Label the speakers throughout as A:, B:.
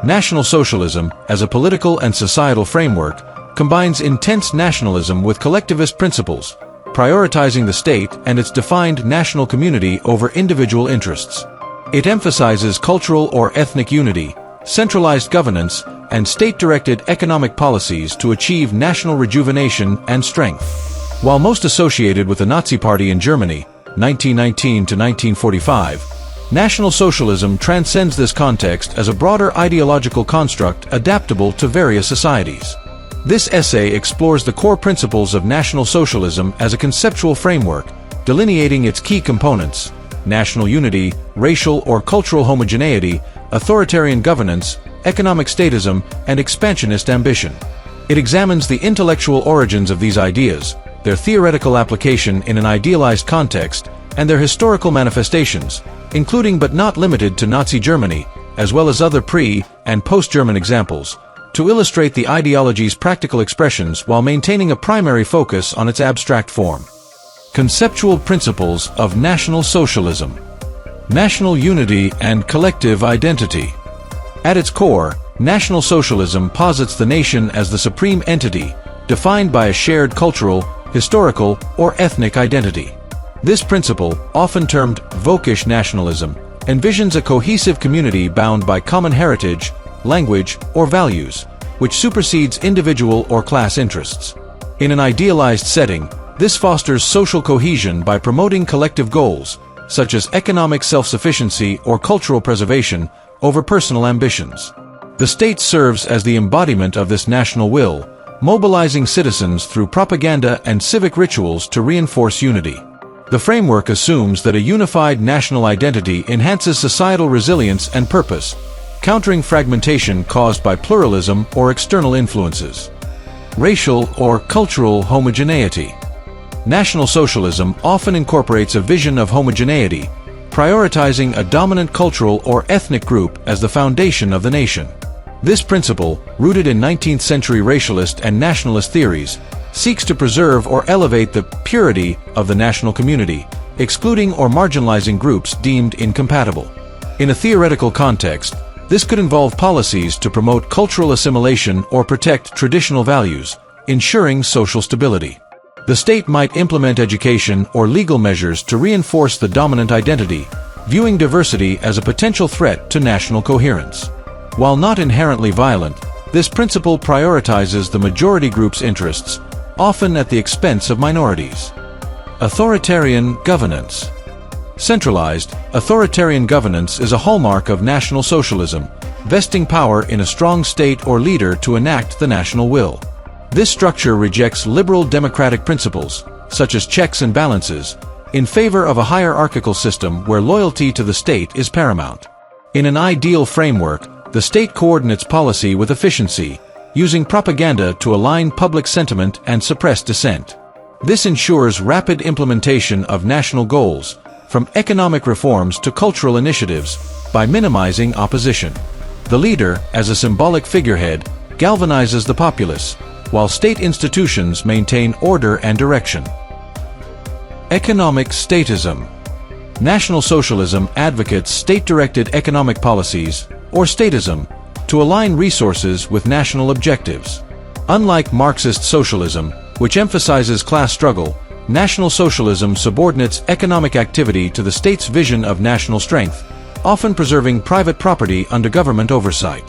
A: National Socialism, as a political and societal framework, combines intense nationalism with collectivist principles, prioritizing the state and its defined national community over individual interests. It emphasizes cultural or ethnic unity, centralized governance, and state-directed economic policies to achieve national rejuvenation and strength. While most associated with the Nazi Party in Germany, 1919 to 1945, National Socialism transcends this context as a broader ideological construct adaptable to various societies. This essay explores the core principles of National Socialism as a conceptual framework, delineating its key components: national unity, racial or cultural homogeneity, authoritarian governance, economic statism, and expansionist ambition. It examines the intellectual origins of these ideas, their theoretical application in an idealized context, and their historical manifestations, including but not limited to Nazi Germany, as well as other pre- and post-German examples, to illustrate the ideology's practical expressions while maintaining a primary focus on its abstract form. Conceptual principles of National Socialism. National unity and collective identity. At its core, National Socialism posits the nation as the supreme entity, defined by a shared cultural, historical, or ethnic identity. This principle, often termed Völkisch nationalism, envisions a cohesive community bound by common heritage, language, or values, which supersedes individual or class interests. In an idealized setting, this fosters social cohesion by promoting collective goals, such as economic self-sufficiency or cultural preservation, over personal ambitions. The state serves as the embodiment of this national will, mobilizing citizens through propaganda and civic rituals to reinforce unity. The framework assumes that a unified national identity enhances societal resilience and purpose, countering fragmentation caused by pluralism or external influences. Racial or cultural homogeneity. National Socialism often incorporates a vision of homogeneity, prioritizing a dominant cultural or ethnic group as the foundation of the nation. This principle, rooted in 19th-century racialist and nationalist theories, seeks to preserve or elevate the purity of the national community, excluding or marginalizing groups deemed incompatible. In a theoretical context, this could involve policies to promote cultural assimilation or protect traditional values, ensuring social stability. The state might implement education or legal measures to reinforce the dominant identity, viewing diversity as a potential threat to national coherence. While not inherently violent, this principle prioritizes the majority group's interests, often at the expense of minorities. Authoritarian governance. Centralized, authoritarian governance is a hallmark of National Socialism, vesting power in a strong state or leader to enact the national will. This structure rejects liberal democratic principles, such as checks and balances, in favor of a hierarchical system where loyalty to the state is paramount. In an ideal framework, the state coordinates policy with efficiency, using propaganda to align public sentiment and suppress dissent. This ensures rapid implementation of national goals, from economic reforms to cultural initiatives, by minimizing opposition. The leader, as a symbolic figurehead, galvanizes the populace, while state institutions maintain order and direction. Economic statism. National Socialism advocates state-directed economic policies, or statism, to align resources with national objectives. Unlike Marxist socialism, which emphasizes class struggle, National Socialism subordinates economic activity to the state's vision of national strength, often preserving private property under government oversight.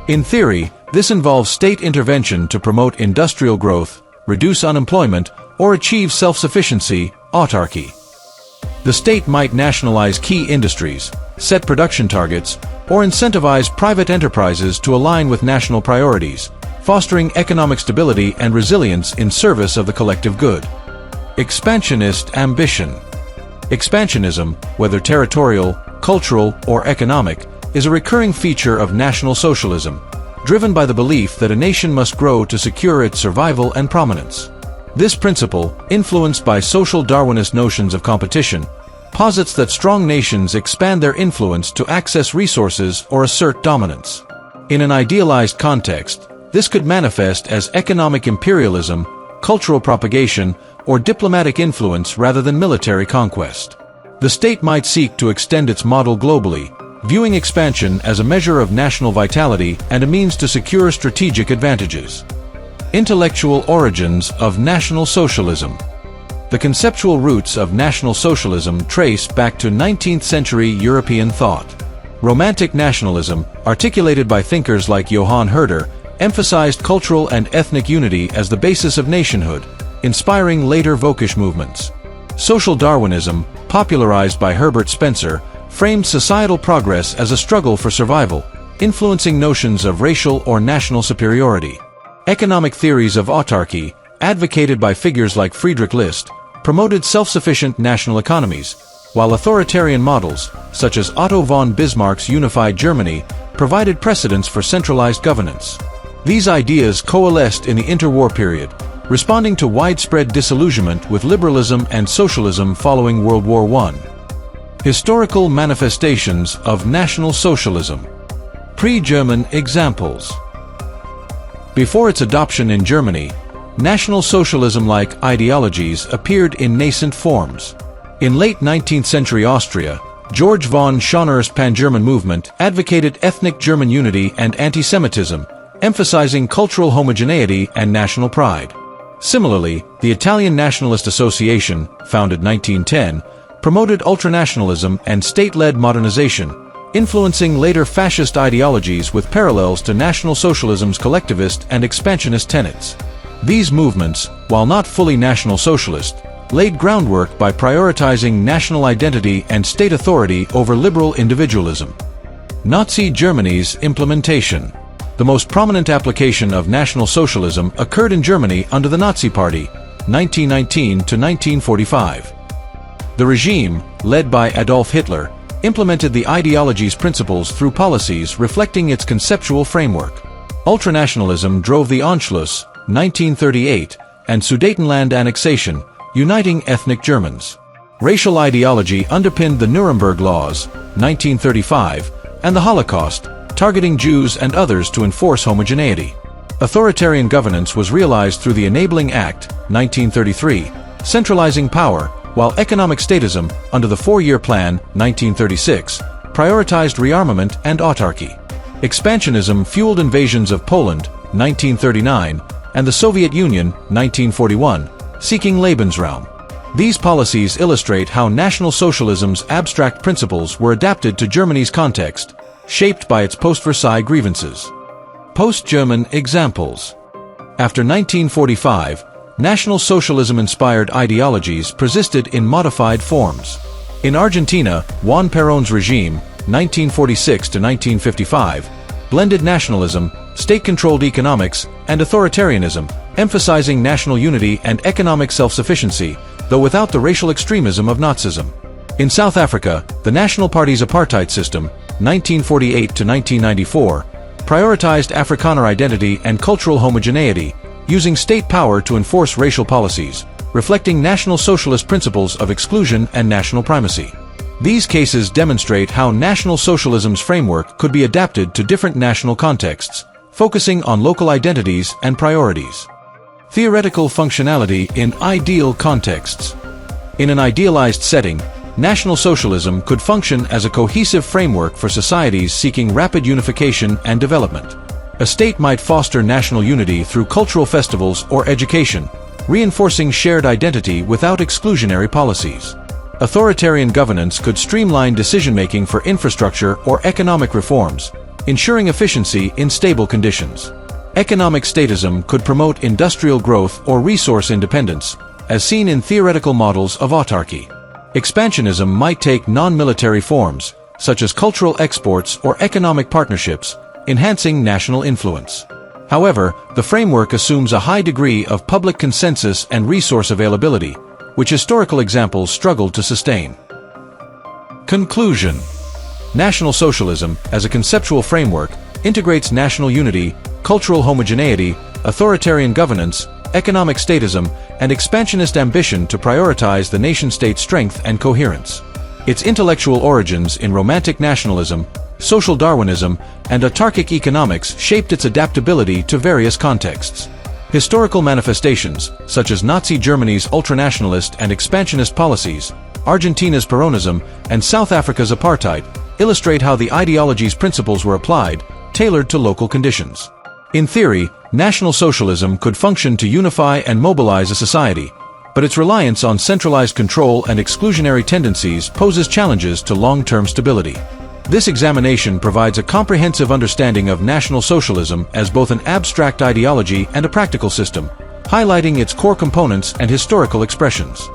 A: In theory, this involves state intervention to promote industrial growth, reduce unemployment, or achieve self-sufficiency, autarky. The state might nationalize key industries, set production targets, or incentivize private enterprises to align with national priorities, fostering economic stability and resilience in service of the collective good. Expansionist ambition. Expansionism, whether territorial, cultural, or economic, is a recurring feature of National Socialism, driven by the belief that a nation must grow to secure its survival and prominence. This principle, influenced by social Darwinist notions of competition, posits that strong nations expand their influence to access resources or assert dominance. In an idealized context, this could manifest as economic imperialism, cultural propagation, or diplomatic influence rather than military conquest. The state might seek to extend its model globally, viewing expansion as a measure of national vitality and a means to secure strategic advantages. Intellectual origins of National Socialism. The conceptual roots of National Socialism trace back to 19th-century European thought. Romantic nationalism, articulated by thinkers like Johann Herder, emphasized cultural and ethnic unity as the basis of nationhood, inspiring later Völkisch movements. Social Darwinism, popularized by Herbert Spencer, framed societal progress as a struggle for survival, influencing notions of racial or national superiority. Economic theories of autarky, advocated by figures like Friedrich List, promoted self-sufficient national economies, while authoritarian models, such as Otto von Bismarck's unified Germany, provided precedents for centralized governance. These ideas coalesced in the interwar period, responding to widespread disillusionment with liberalism and socialism following World War I. Historical manifestations of National Socialism. Pre-German examples. Before its adoption in Germany, National Socialism-like ideologies appeared in nascent forms. In late 19th century Austria, George von Schonner's Pan-German movement advocated ethnic German unity and anti-Semitism, emphasizing cultural homogeneity and national pride. Similarly, the Italian Nationalist Association, founded 1910, promoted ultranationalism and state-led modernization, influencing later fascist ideologies with parallels to National Socialism's collectivist and expansionist tenets. These movements, while not fully National Socialist, laid groundwork by prioritizing national identity and state authority over liberal individualism. Nazi Germany's implementation. The most prominent application of National Socialism occurred in Germany under the Nazi Party, 1919 to 1945. The regime, led by Adolf Hitler, implemented the ideology's principles through policies reflecting its conceptual framework. Ultranationalism drove the Anschluss, 1938, and Sudetenland annexation, uniting ethnic Germans. Racial ideology underpinned the Nuremberg Laws, 1935, and the Holocaust, targeting Jews and others to enforce homogeneity. Authoritarian governance was realized through the Enabling Act, 1933, centralizing power, while economic statism, under the Four-Year Plan, 1936, prioritized rearmament and autarky. Expansionism fueled invasions of Poland, 1939, and the Soviet Union, 1941, seeking Lebensraum. These policies illustrate how National Socialism's abstract principles were adapted to Germany's context, shaped by its post-Versailles grievances. Post-German examples. After 1945, National Socialism-inspired ideologies persisted in modified forms. In Argentina, Juan Perón's regime, 1946 to 1955, blended nationalism, state-controlled economics, and authoritarianism, emphasizing national unity and economic self-sufficiency, though without the racial extremism of Nazism. In South Africa, the National Party's apartheid system, 1948 to 1994, prioritized Afrikaner identity and cultural homogeneity, using state power to enforce racial policies, reflecting National Socialist principles of exclusion and national primacy. These cases demonstrate how National Socialism's framework could be adapted to different national contexts, focusing on local identities and priorities. Theoretical functionality in ideal contexts. In an idealized setting, National Socialism could function as a cohesive framework for societies seeking rapid unification and development. A state might foster national unity through cultural festivals or education, reinforcing shared identity without exclusionary policies. Authoritarian governance could streamline decision-making for infrastructure or economic reforms, ensuring efficiency in stable conditions. Economic statism could promote industrial growth or resource independence, as seen in theoretical models of autarky. Expansionism might take non-military forms, such as cultural exports or economic partnerships, enhancing national influence. However, the framework assumes a high degree of public consensus and resource availability, which historical examples struggled to sustain. Conclusion. National Socialism, as a conceptual framework, integrates national unity, cultural homogeneity, authoritarian governance, economic statism, and expansionist ambition to prioritize the nation-state's strength and coherence. Its intellectual origins in Romantic nationalism, social Darwinism, and autarkic economics shaped its adaptability to various contexts. Historical manifestations, such as Nazi Germany's ultranationalist and expansionist policies, Argentina's Peronism, and South Africa's apartheid, illustrate how the ideology's principles were applied, tailored to local conditions. In theory, National Socialism could function to unify and mobilize a society, but its reliance on centralized control and exclusionary tendencies poses challenges to long-term stability. This examination provides a comprehensive understanding of National Socialism as both an abstract ideology and a practical system, highlighting its core components and historical expressions.